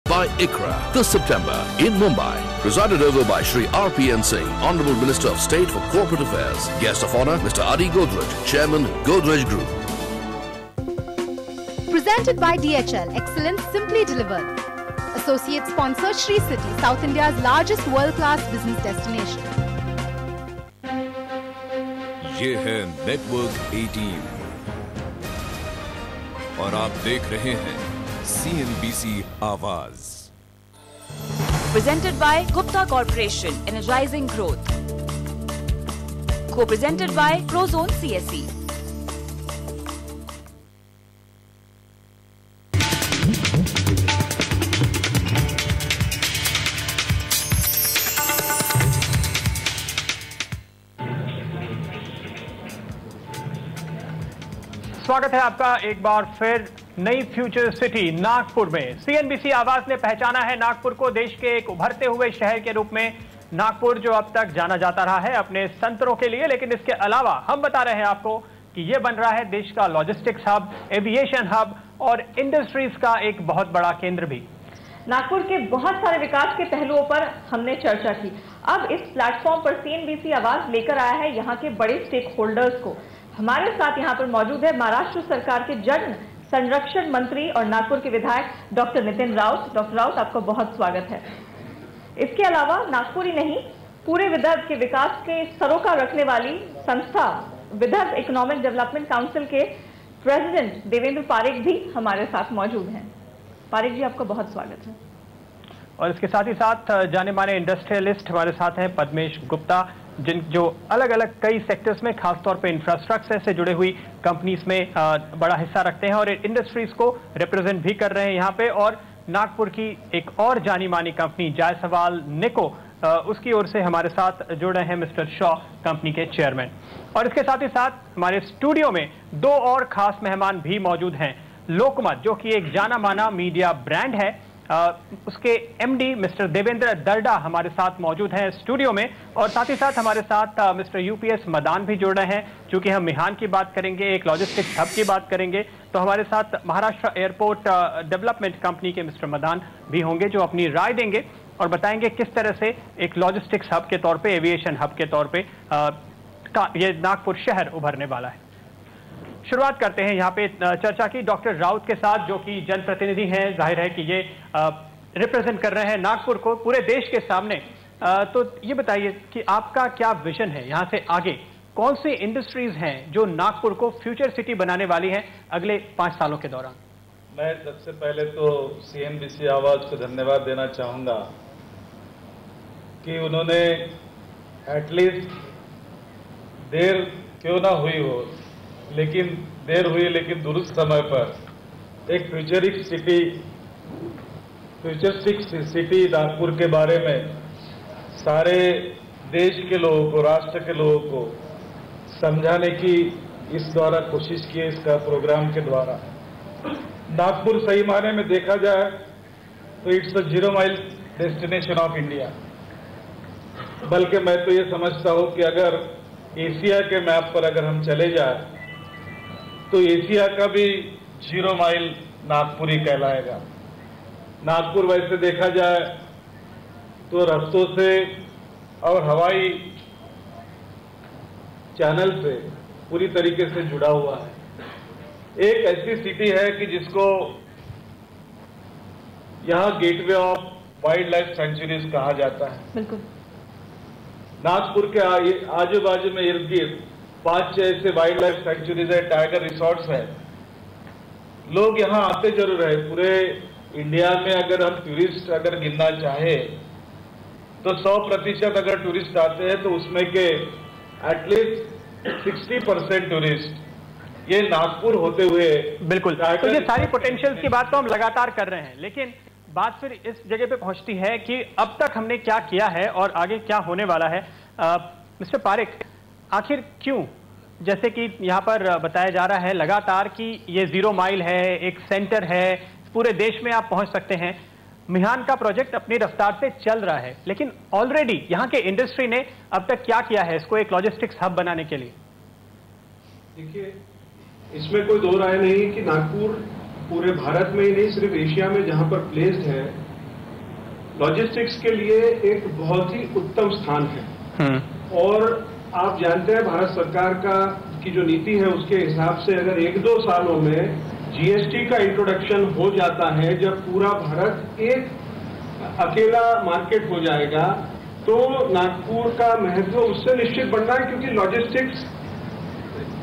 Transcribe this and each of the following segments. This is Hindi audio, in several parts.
by ICRA this September in Mumbai. Presided over by Shri R.P.N. Singh, Honorable Minister of State for Corporate Affairs. Guest of Honour, Mr. Adi Godrej, Chairman, Godrej Group. Presented by DHL, Excellence Simply Delivered. Associate sponsor Sri City, South India's largest world-class business destination. ये है नेटवर्क 18 और आप देख रहे हैं CNBC आवाज। Presented by Gupta Corporation, Energizing Growth. Co-presented by Prozone CSE. स्वागत है आपका एक बार फिर नई फ्यूचर सिटी नागपुर में। CNBC आवाज ने पहचाना है नागपुर को देश के एक उभरते हुए शहर के रूप में। नागपुर जो अब तक जाना जाता रहा है अपने संतरों के लिए, लेकिन इसके अलावा हम बता रहे हैं आपको कि यह बन रहा है देश का लॉजिस्टिक्स हब, एविएशन हब और इंडस्ट्रीज का एक बहुत बड़ा केंद्र भी। नागपुर के बहुत सारे विकास के पहलुओं पर हमने चर्चा की। अब इस प्लेटफॉर्म पर CNBC आवाज लेकर आया है यहाँ के बड़े स्टेक होल्डर्स को। हमारे साथ यहाँ पर मौजूद है महाराष्ट्र सरकार के जन संरक्षण मंत्री और नागपुर के विधायक डॉक्टर नितिन राउत। डॉक्टर राउत, आपका बहुत स्वागत है। इसके अलावा नागपुर ही नहीं, पूरे विदर्भ के विकास के सरोकार रखने वाली संस्था विदर्भ इकोनॉमिक डेवलपमेंट काउंसिल के प्रेसिडेंट देवेंद्र पारेख भी हमारे साथ मौजूद हैं। पारेख जी, आपका बहुत स्वागत है। और इसके साथ ही साथ जाने माने इंडस्ट्रियलिस्ट हमारे साथ हैं पद्मेश गुप्ता, जो अलग अलग कई सेक्टर्स में खासतौर पे इंफ्रास्ट्रक्चर से जुड़े हुई कंपनीज में बड़ा हिस्सा रखते हैं और इंडस्ट्रीज को रिप्रेजेंट भी कर रहे हैं यहाँ पे। और नागपुर की एक और जानी मानी कंपनी जायसवाल निको, उसकी ओर से हमारे साथ जुड़ रहे हैं मिस्टर शॉ, कंपनी के चेयरमैन। और इसके साथ ही साथ हमारे स्टूडियो में दो और खास मेहमान भी मौजूद हैं। लोकमत, जो कि एक जाना माना मीडिया ब्रांड है, उसके MD मिस्टर देवेंद्र दर्डा हमारे साथ मौजूद हैं स्टूडियो में। और साथ ही साथ हमारे साथ मिस्टर UPS मदान भी जुड़ रहे हैं। चूंकि हम मिहान की बात करेंगे, एक लॉजिस्टिक्स हब की बात करेंगे, तो हमारे साथ महाराष्ट्र एयरपोर्ट डेवलपमेंट कंपनी के मिस्टर मदान भी होंगे, जो अपनी राय देंगे और बताएंगे किस तरह से एक लॉजिस्टिक्स हब के तौर पर, एविएशन हब के तौर पर ये नागपुर शहर उभरने वाला है। शुरुआत करते हैं यहाँ पे चर्चा की डॉक्टर राउत के साथ, जो कि जनप्रतिनिधि हैं। जाहिर है कि ये रिप्रेजेंट कर रहे हैं नागपुर को पूरे देश के सामने। तो ये बताइए कि आपका क्या विजन है यहाँ से आगे, कौन सी इंडस्ट्रीज हैं जो नागपुर को फ्यूचर सिटी बनाने वाली हैं अगले 5 सालों के दौरान? मैं सबसे पहले तो CNBC आवाज को धन्यवाद देना चाहूंगा कि उन्होंने एटलीस्ट देर क्यों ना हुई हो, लेकिन देर हुई लेकिन दुरुस्त समय पर एक फ्यूचरिस्टिक सिटी नागपुर के बारे में सारे देश के लोगों को, राष्ट्र के लोगों को समझाने की इस द्वारा कोशिश की है। इसका प्रोग्राम के द्वारा नागपुर सही मायने में देखा जाए तो it's the 0 mile destination of India. बल्कि मैं तो ये समझता हूं कि अगर एशिया के मैप पर अगर हम चले जाए तो एशिया का भी 0 माइल नागपुर ही कहलाएगा। नागपुर वैसे देखा जाए तो रस्तों से और हवाई चैनल से पूरी तरीके से जुड़ा हुआ है। एक ऐसी सिटी है कि जिसको यहां gateway of wild life sanctuaries कहा जाता है। बिल्कुल। नागपुर के आजू बाजू में इर्द गिर्द 5-6 ऐसे वाइल्ड लाइफ सेंचुरीज है, टाइगर रिसोर्ट्स है। लोग यहाँ आते जरूर है। पूरे इंडिया में अगर हम टूरिस्ट अगर गिनना चाहे तो 100% अगर टूरिस्ट आते हैं तो उसमें के एटलीस्ट 60% टूरिस्ट ये नागपुर होते हुए। बिल्कुल, तो ये सारी पोटेंशियल की बात तो हम लगातार कर रहे हैं, लेकिन बात फिर इस जगह पे पहुंचती है कि अब तक हमने क्या किया है और आगे क्या होने वाला है। मिस्टर पारेख, आखिर क्यों, जैसे कि यहाँ पर बताया जा रहा है लगातार कि ये 0 माइल है, एक सेंटर है, पूरे देश में आप पहुंच सकते हैं। मिहान का प्रोजेक्ट अपनी रफ्तार से चल रहा है, लेकिन ऑलरेडी यहाँ के इंडस्ट्री ने अब तक क्या किया है इसको एक लॉजिस्टिक्स हब बनाने के लिए? देखिए, इसमें कोई दो राय नहीं कि नागपुर पूरे भारत में ही नहीं, सिर्फ एशिया में जहां पर प्लेस्ड है, लॉजिस्टिक्स के लिए एक बहुत ही उत्तम स्थान है। और आप जानते हैं भारत सरकार की जो नीति है उसके हिसाब से अगर 1-2 सालों में जीएसटी का इंट्रोडक्शन हो जाता है, जब पूरा भारत एक अकेला मार्केट हो जाएगा, तो नागपुर का महत्व उससे निश्चित बढ़ना है, क्योंकि लॉजिस्टिक्स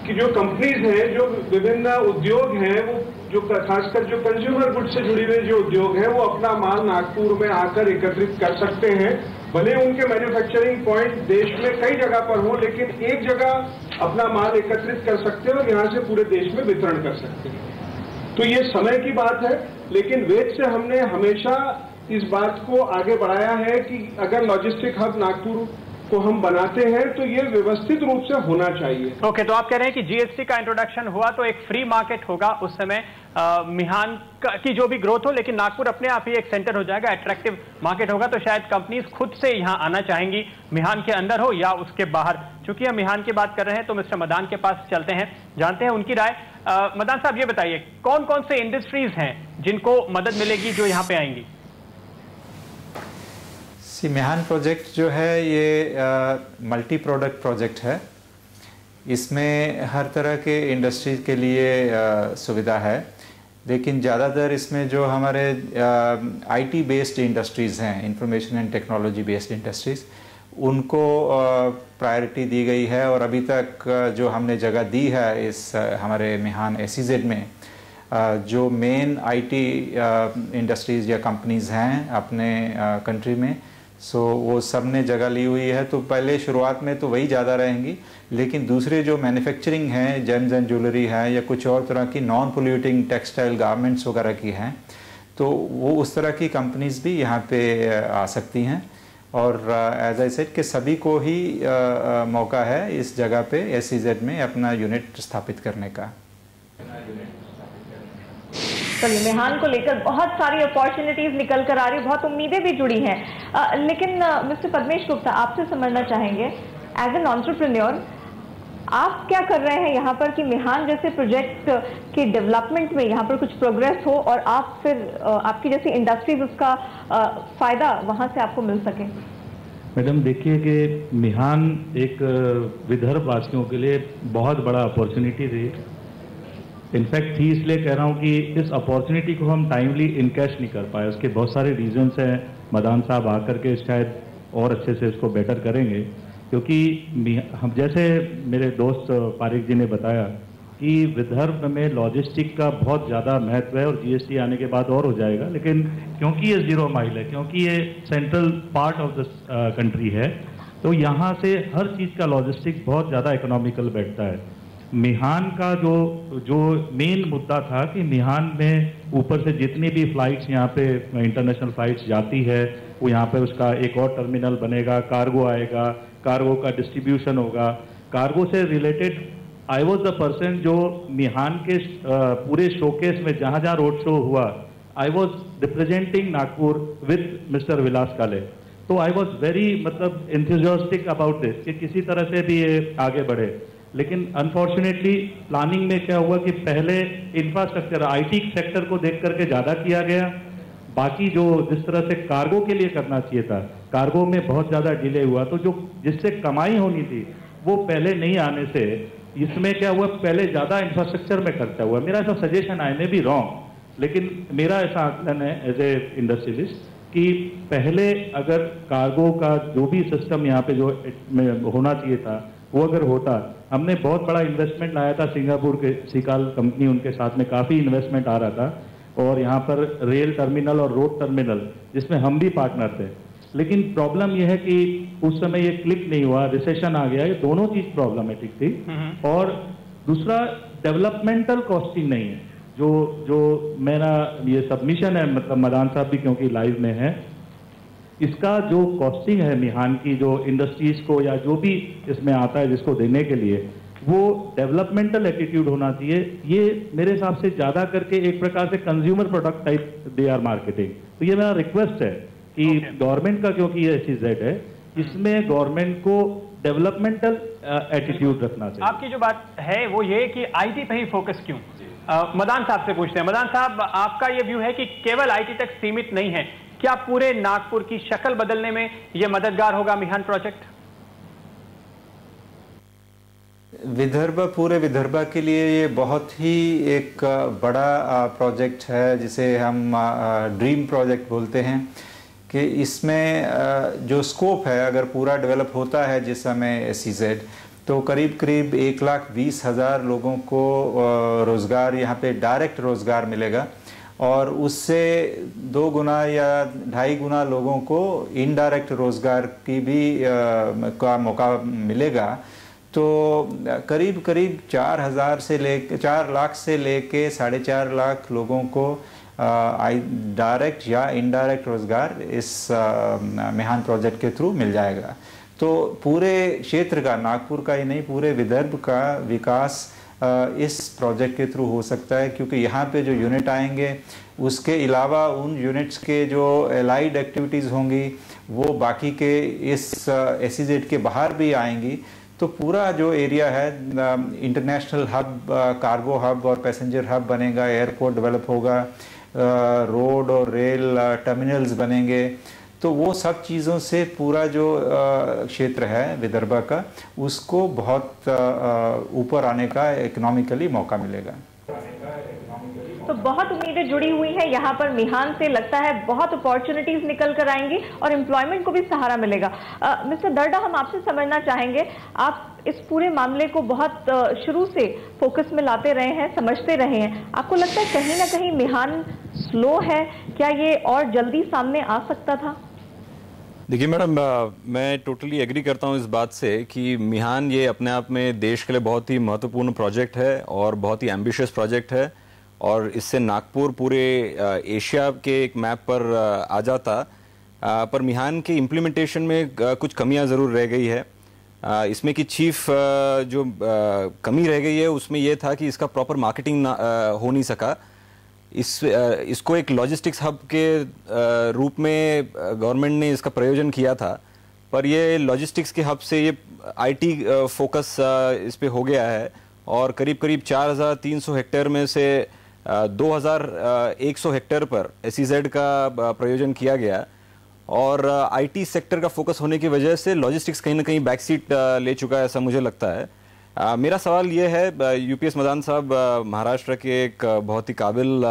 की जो कंपनीज हैं, जो विभिन्न उद्योग हैं, वो जो खासकर जो कंज्यूमर गुड्स से जुड़ी हुई जो उद्योग है, वो अपना माल नागपुर में आकर एकत्रित कर सकते हैं। भले उनके मैन्युफैक्चरिंग पॉइंट देश में कई जगह पर हो, लेकिन एक जगह अपना माल एकत्रित कर सकते हैं और यहां से पूरे देश में वितरण कर सकते हैं। तो ये समय की बात है, लेकिन वेद से हमने हमेशा इस बात को आगे बढ़ाया है कि अगर लॉजिस्टिक हब नागपुर को हम बनाते हैं तो ये व्यवस्थित रूप से होना चाहिए। ओके, तो आप कह रहे हैं कि जीएसटी का इंट्रोडक्शन हुआ तो एक फ्री मार्केट होगा उस समय, मिहान की जो भी ग्रोथ हो, लेकिन नागपुर अपने आप ही एक सेंटर हो जाएगा, अट्रैक्टिव मार्केट होगा, तो शायद कंपनीज खुद से यहां आना चाहेंगी, मिहान के अंदर हो या उसके बाहर। चूंकि हम मिहान की बात कर रहे हैं तो मिस्टर मदान के पास चलते हैं, जानते हैं उनकी राय। मदान साहब, ये बताइए कौन कौन से इंडस्ट्रीज हैं जिनको मदद मिलेगी जो यहाँ पे आएंगी? मिहान प्रोजेक्ट जो है ये मल्टी प्रोडक्ट प्रोजेक्ट है। इसमें हर तरह के इंडस्ट्रीज के लिए सुविधा है, लेकिन ज़्यादातर इसमें जो हमारे आईटी बेस्ड इंडस्ट्रीज़ हैं, information and technology based industries, उनको प्रायोरिटी दी गई है। और अभी तक जो हमने जगह दी है इस हमारे मिहान एसईजेड में, जो मेन आईटी इंडस्ट्रीज़ या कंपनीज़ हैं अपने कंट्री में, वो सब ने जगह ली हुई है। तो पहले शुरुआत में तो वही ज़्यादा रहेंगी, लेकिन दूसरे जो मैन्युफैक्चरिंग हैं, जेम्स एंड ज्वेलरी है या कुछ और तरह की नॉन पोल्यूटिंग टेक्सटाइल गारमेंट्स वगैरह की हैं, तो वो उस तरह की कंपनीज भी यहाँ पे आ सकती हैं। और एज आई सेड कि सभी को ही मौका है इस जगह पे एसईजेड में अपना यूनिट स्थापित करने का। चलिए, मिहान को लेकर बहुत सारी अपॉर्चुनिटीज निकल कर आ रही, बहुत उम्मीदें भी जुड़ी हैं। लेकिन मिस्टर पद्मेश गुप्ता, आपसे समझना चाहेंगे एज एन एंटरप्रेन्योर, आप क्या कर रहे हैं यहाँ पर कि मिहान जैसे प्रोजेक्ट के डेवलपमेंट में यहाँ पर कुछ प्रोग्रेस हो और आप फिर आपकी जैसी इंडस्ट्रीज उसका फायदा वहाँ से आपको मिल सके? मैडम देखिए कि मिहान एक विदर्भ वासियों के लिए बहुत बड़ा अपॉर्चुनिटी थी। इनफैक्ट थी इसलिए कह रहा हूँ कि इस अपॉर्चुनिटी को हम टाइमली इनकैश नहीं कर पाए। उसके बहुत सारे रीजंस हैं, मदान साहब आकर के शायद और अच्छे से इसको बेटर करेंगे। क्योंकि हम जैसे मेरे दोस्त पारिक जी ने बताया कि विदर्भ में लॉजिस्टिक का बहुत ज़्यादा महत्व है और जीएसटी आने के बाद और हो जाएगा। लेकिन क्योंकि ये 0 माइल है, क्योंकि ये central part of the country है, तो यहाँ से हर चीज़ का लॉजिस्टिक बहुत ज़्यादा इकोनॉमिकल बैठता है। मिहान का जो मेन मुद्दा था कि मिहान में ऊपर से जितनी भी फ्लाइट्स यहाँ पे इंटरनेशनल फ्लाइट्स जाती है, वो यहाँ पे उसका एक और टर्मिनल बनेगा, कार्गो आएगा, कार्गो का डिस्ट्रीब्यूशन होगा। कार्गो से related I was the person जो मिहान के पूरे शोकेस में जहाँ जहाँ रोड शो हुआ, I was representing Nagpur with mister Vilas Kale. तो I was very enthusiastic about this कि किसी तरह से भी ये आगे बढ़े। लेकिन अनफॉर्चुनेटली प्लानिंग में क्या हुआ कि पहले इंफ्रास्ट्रक्चर आईटी सेक्टर को देख करके ज़्यादा किया गया, बाकी जो जिस तरह से कार्गो के लिए करना चाहिए था, कार्गो में बहुत ज़्यादा डिले हुआ। तो जो जिससे कमाई होनी थी वो पहले नहीं आने से इसमें क्या हुआ, पहले ज़्यादा इंफ्रास्ट्रक्चर में खर्चा हुआ। मेरा ऐसा suggestion I may be wrong, लेकिन मेरा ऐसा आकलन है एज ए इंडस्ट्रियलिस्ट कि पहले अगर कार्गो का जो भी सिस्टम यहाँ पे जो होना चाहिए था वो अगर होता। हमने बहुत बड़ा इन्वेस्टमेंट लाया था सिंगापुर के सिकाल कंपनी, उनके साथ में काफ़ी इन्वेस्टमेंट आ रहा था, और यहाँ पर रेल टर्मिनल और रोड टर्मिनल जिसमें हम भी पार्टनर थे। लेकिन प्रॉब्लम यह है कि उस समय ये क्लिक नहीं हुआ, रिसेशन आ गया, ये दोनों चीज़ प्रॉब्लमेटिक थी। और दूसरा डेवलपमेंटल कॉस्टिंग नहीं है। जो मेरा ये सबमिशन है, मतलब मदान साहब भी क्योंकि लाइव में है, इसका जो कॉस्टिंग है मिहान की जो इंडस्ट्रीज को या जो भी इसमें आता है जिसको देने के लिए, वो डेवलपमेंटल एटीट्यूड होना चाहिए। ये मेरे हिसाब से ज़्यादा करके एक प्रकार से consumer product type they are marketing. तो ये मेरा रिक्वेस्ट है कि गवर्नमेंट का, क्योंकि ये एसईजेड है, इसमें गवर्नमेंट को डेवलपमेंटल एटीट्यूड रखना चाहिए। आपकी जो बात है वो ये कि आईटी पे ही फोकस क्यों? मदान साहब से पूछते हैं। मदान साहब, आपका ये व्यू है कि केवल आईटी तक सीमित नहीं है, क्या पूरे नागपुर की शक्ल बदलने में यह मददगार होगा मिहान प्रोजेक्ट? पूरे विदर्भ के लिए ये बहुत ही एक बड़ा प्रोजेक्ट है, जिसे हम ड्रीम प्रोजेक्ट बोलते हैं। कि इसमें जो स्कोप है, अगर पूरा डेवलप होता है जिस समय SEZ, तो करीब 1,20,000 लोगों को रोज़गार, यहाँ पे डायरेक्ट रोज़गार मिलेगा, और उससे 2 गुना या 2.5 गुना लोगों को इनडायरेक्ट रोज़गार की भी का मौका मिलेगा। तो करीब 4 लाख से लेके 4.5 लाख लोगों को डायरेक्ट या इनडायरेक्ट रोज़गार इस मिहान प्रोजेक्ट के थ्रू मिल जाएगा। तो पूरे क्षेत्र का, नागपुर का ही नहीं, पूरे विदर्भ का विकास इस प्रोजेक्ट के थ्रू हो सकता है, क्योंकि यहाँ पे जो यूनिट आएंगे उसके अलावा उन यूनिट्स के जो एलाइड एक्टिविटीज़ होंगी वो बाकी के इस SEZ के बाहर भी आएंगी। तो पूरा जो एरिया है, इंटरनेशनल हब, कार्गो हब और पैसेंजर हब बनेगा, एयरपोर्ट डेवलप होगा, रोड और रेल टर्मिनल्स बनेंगे। तो वो सब चीज़ों से पूरा जो क्षेत्र है विदर्भ का, उसको बहुत ऊपर आने का इकोनॉमिकली मौका मिलेगा। तो बहुत उम्मीदें जुड़ी हुई हैं यहाँ पर मिहान से। लगता है बहुत अपॉर्चुनिटीज निकल कर आएंगी और एम्प्लॉयमेंट को भी सहारा मिलेगा। मिस्टर दर्डा, हम आपसे समझना चाहेंगे, आप इस पूरे मामले को बहुत शुरू से फोकस में लाते रहे हैं, समझते रहे हैं। आपको लगता है कहीं ना कहीं मिहान स्लो है? क्या ये और जल्दी सामने आ सकता था? देखिए मैडम, मैं टोटली एग्री करता हूं इस बात से कि मिहान ये अपने आप में देश के लिए बहुत ही महत्वपूर्ण प्रोजेक्ट है और बहुत ही एम्बिशियस प्रोजेक्ट है, और इससे नागपुर पूरे एशिया के एक मैप पर आ जाता। पर मिहान के इम्प्लीमेंटेशन में कुछ कमियां ज़रूर रह गई है। इसमें की चीफ जो कमी रह गई है उसमें यह था कि इसका प्रॉपर मार्केटिंग हो नहीं सका। इसको एक लॉजिस्टिक्स हब के रूप में गवर्नमेंट ने इसका प्रयोजन किया था, पर ये लॉजिस्टिक्स के हब से ये IT फोकस इस पे हो गया है, और करीब 4,300 हेक्टेयर में से 2,100 हेक्टेयर पर SEZ का प्रयोजन किया गया, और IT सेक्टर का फोकस होने की वजह से लॉजिस्टिक्स कहीं ना कहीं बैक सीट ले चुका है, ऐसा मुझे लगता है। मेरा सवाल ये है, UPS मदान साहब महाराष्ट्र के एक बहुत ही काबिल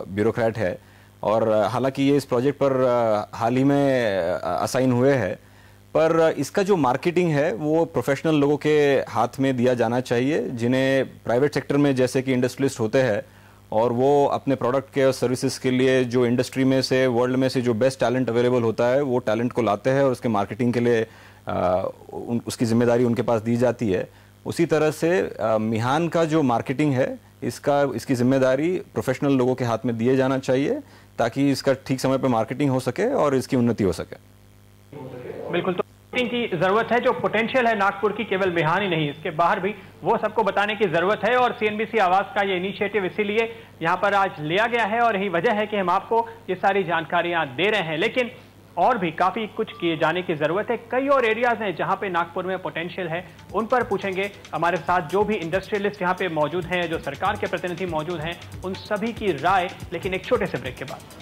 ब्यूरोक्रेट है, और हालांकि ये इस प्रोजेक्ट पर हाल ही में असाइन हुए हैं, पर इसका जो मार्केटिंग है वो प्रोफेशनल लोगों के हाथ में दिया जाना चाहिए, जिन्हें प्राइवेट सेक्टर में जैसे कि इंडस्ट्रियलिस्ट होते हैं, और वो अपने प्रोडक्ट के और सर्विसेज के लिए जो इंडस्ट्री में से, वर्ल्ड में से जो बेस्ट टैलेंट अवेलेबल होता है, वो टैलेंट को लाते हैं और उसके मार्केटिंग के लिए उसकी जिम्मेदारी उनके पास दी जाती है। उसी तरह से मिहान का जो मार्केटिंग है, इसकी जिम्मेदारी प्रोफेशनल लोगों के हाथ में दिए जाना चाहिए, ताकि इसका ठीक समय पर मार्केटिंग हो सके और इसकी उन्नति हो सके। बिल्कुल, तो की जरूरत है। जो पोटेंशियल है नागपुर की, केवल मिहान ही नहीं, इसके बाहर भी, वो सबको बताने की जरूरत है, और CNBC आवाज का ये इनिशिएटिव इसीलिए यहाँ पर आज लिया गया है, और यही वजह है कि हम आपको ये सारी जानकारियां दे रहे हैं। लेकिन और भी काफी कुछ किए जाने की जरूरत है। कई और एरियाज हैं जहां पे नागपुर में पोटेंशियल है, उन पर पूछेंगे। हमारे साथ जो भी इंडस्ट्रियलिस्ट यहाँ पे मौजूद हैं, जो सरकार के प्रतिनिधि मौजूद हैं, उन सभी की राय, लेकिन एक छोटे से ब्रेक के बाद।